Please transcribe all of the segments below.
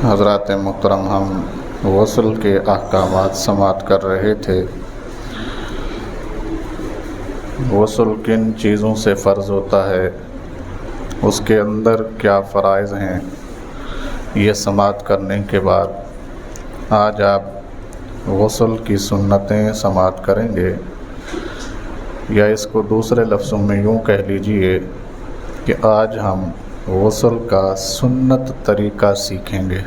حضرات محترم، ہم غسل کے احکامات سماعت کر رہے تھے۔ غسل کن چیزوں سے فرض ہوتا ہے، اس کے اندر کیا فرائض ہیں، یہ سماعت کرنے کے بعد آج آپ غسل کی سنتیں سماعت کریں گے، یا اس کو دوسرے لفظوں میں یوں کہہ لیجئے کہ آج ہم غسل کا سنت طریقہ سیکھیں گے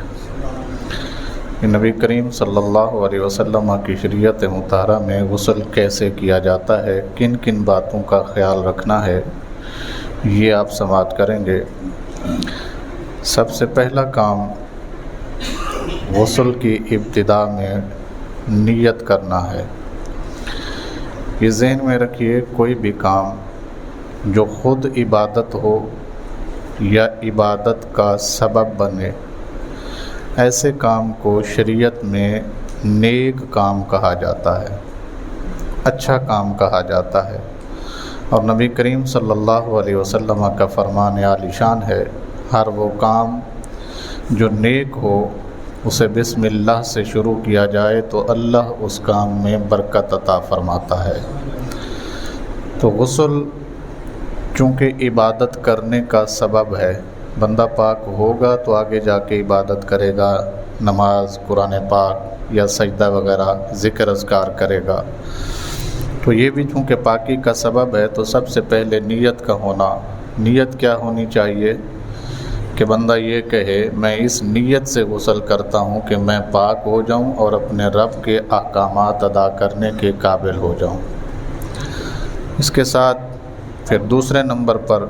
کہ نبی کریم صلی اللہ علیہ وسلم کی شریعت مطہرہ میں غسل کیسے کیا جاتا ہے، کن کن باتوں کا خیال رکھنا ہے، یہ آپ سماعت کریں گے۔ سب سے پہلا کام غسل کی ابتدا میں نیت کرنا ہے۔ یہ ذہن میں رکھیے، کوئی بھی کام جو خود عبادت ہو یا عبادت کا سبب بنے، ایسے کام کو شریعت میں نیک کام کہا جاتا ہے، اچھا کام کہا جاتا ہے۔ اور نبی کریم صلی اللہ علیہ وسلم کا فرمان عالی شان ہے، ہر وہ کام جو نیک ہو اسے بسم اللہ سے شروع کیا جائے تو اللہ اس کام میں برکت عطا فرماتا ہے۔ تو غسل چونکہ عبادت کرنے کا سبب ہے، بندہ پاک ہوگا تو آگے جا کے عبادت کرے گا، نماز، قرآن پاک یا سجدہ وغیرہ ذکر اذکار کرے گا۔ تو یہ بھی چونکہ پاکی کا سبب ہے تو سب سے پہلے نیت کا ہونا۔ نیت کیا ہونی چاہیے کہ بندہ یہ کہے، میں اس نیت سے غسل کرتا ہوں کہ میں پاک ہو جاؤں اور اپنے رب کے احکامات ادا کرنے کے قابل ہو جاؤں۔ اس کے ساتھ پھر دوسرے نمبر پر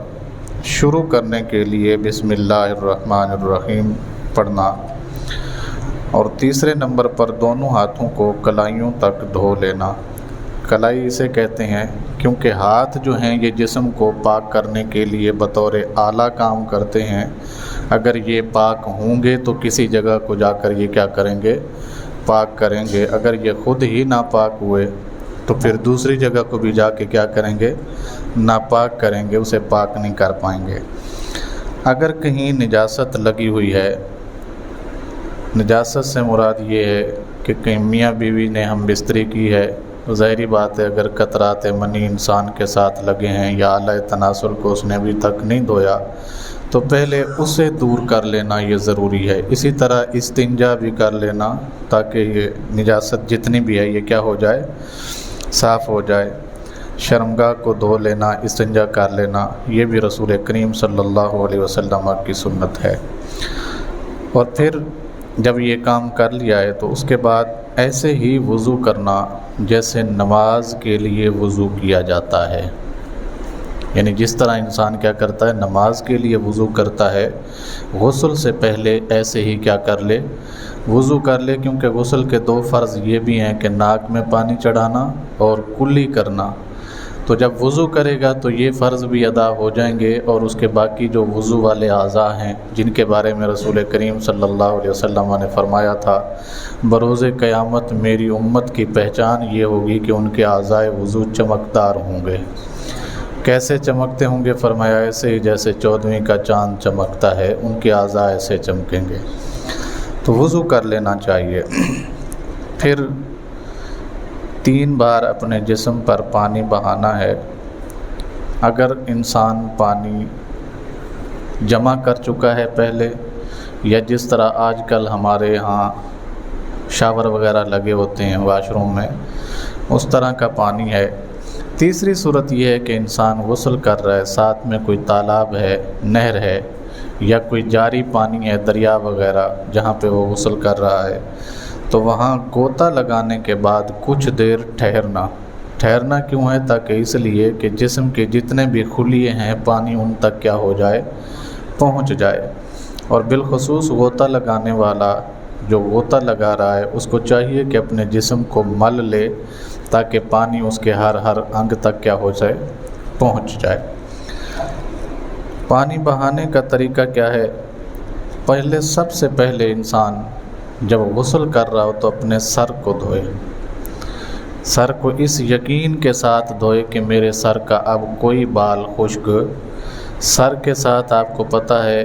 شروع کرنے کے لیے بسم اللہ الرحمن الرحیم پڑھنا، اور تیسرے نمبر پر دونوں ہاتھوں کو کلائیوں تک دھو لینا۔ کلائی اسے کہتے ہیں کیونکہ ہاتھ جو ہیں یہ جسم کو پاک کرنے کے لیے بطور آلہ کام کرتے ہیں۔ اگر یہ پاک ہوں گے تو کسی جگہ کو جا کر یہ کیا کریں گے، پاک کریں گے۔ اگر یہ خود ہی ناپاک ہوئے تو پھر دوسری جگہ کو بھی جا کے کیا کریں گے، ناپاک کریں گے، اسے پاک نہیں کر پائیں گے۔ اگر کہیں نجاست لگی ہوئی ہے، نجاست سے مراد یہ ہے کہ کہیں میاں بیوی نے ہم بستری کی ہے، ظاہری بات ہے اگر قطرات منی انسان کے ساتھ لگے ہیں یا اعلی تناسل کو اس نے ابھی تک نہیں دھویا تو پہلے اسے دور کر لینا یہ ضروری ہے۔ اسی طرح استنجا بھی کر لینا تاکہ یہ نجاست جتنی بھی ہے یہ کیا ہو جائے، صاف ہو جائے۔ شرمگاہ کو دھو لینا، استنجا کر لینا، یہ بھی رسول کریم صلی اللہ علیہ وسلم کی سنت ہے۔ اور پھر جب یہ کام کر لیا ہے تو اس کے بعد ایسے ہی وضو کرنا جیسے نماز کے لیے وضو کیا جاتا ہے۔ یعنی جس طرح انسان کیا کرتا ہے، نماز کے لیے وضو کرتا ہے، غسل سے پہلے ایسے ہی کیا کر لے، وضو کر لے۔ کیونکہ غسل کے دو فرض یہ بھی ہیں کہ ناک میں پانی چڑھانا اور کلی کرنا۔ تو جب وضو کرے گا تو یہ فرض بھی ادا ہو جائیں گے، اور اس کے باقی جو وضو والے اعضاء ہیں جن کے بارے میں رسول کریم صلی اللہ علیہ وسلم نے فرمایا تھا، بروز قیامت میری امت کی پہچان یہ ہوگی کہ ان کے اعضاء وضو چمکدار ہوں گے۔ کیسے چمکتے ہوں گے؟ فرمایا ایسے ہی جیسے 14ویں کا چاند چمکتا ہے، ان کے اعضاء ایسے چمکیں گے۔ تو وضو کر لینا چاہیے۔ پھر 3 بار اپنے جسم پر پانی بہانا ہے۔ اگر انسان پانی جمع کر چکا ہے پہلے، یا جس طرح آج کل ہمارے ہاں شاور وغیرہ لگے ہوتے ہیں واش روم میں، اس طرح کا پانی ہے۔ تیسری صورت یہ ہے کہ انسان غسل کر رہا ہے، ساتھ میں کوئی تالاب ہے، نہر ہے، یا کوئی جاری پانی ہے، دریا وغیرہ جہاں پہ وہ غسل کر رہا ہے، تو وہاں غوطہ لگانے کے بعد کچھ دیر ٹھہرنا کیوں ہے؟ تاکہ اس لیے کہ جسم کے جتنے بھی خلیے ہیں پانی ان تک کیا ہو جائے، پہنچ جائے۔ اور بالخصوص غوطہ لگانے والا جو غوطہ لگا رہا ہے اس کو چاہیے کہ اپنے جسم کو مل لے تاکہ پانی اس کے ہر انگ تک کیا ہو جائے، پہنچ جائے۔ پانی بہانے کا طریقہ کیا ہے؟ پہلے سب سے پہلے انسان جب غسل کر رہا ہو تو اپنے سر کو دھوئے، سر کو اس یقین کے ساتھ دھوئے کہ میرے سر کا اب کوئی بال خشک، سر کے ساتھ آپ کو پتہ ہے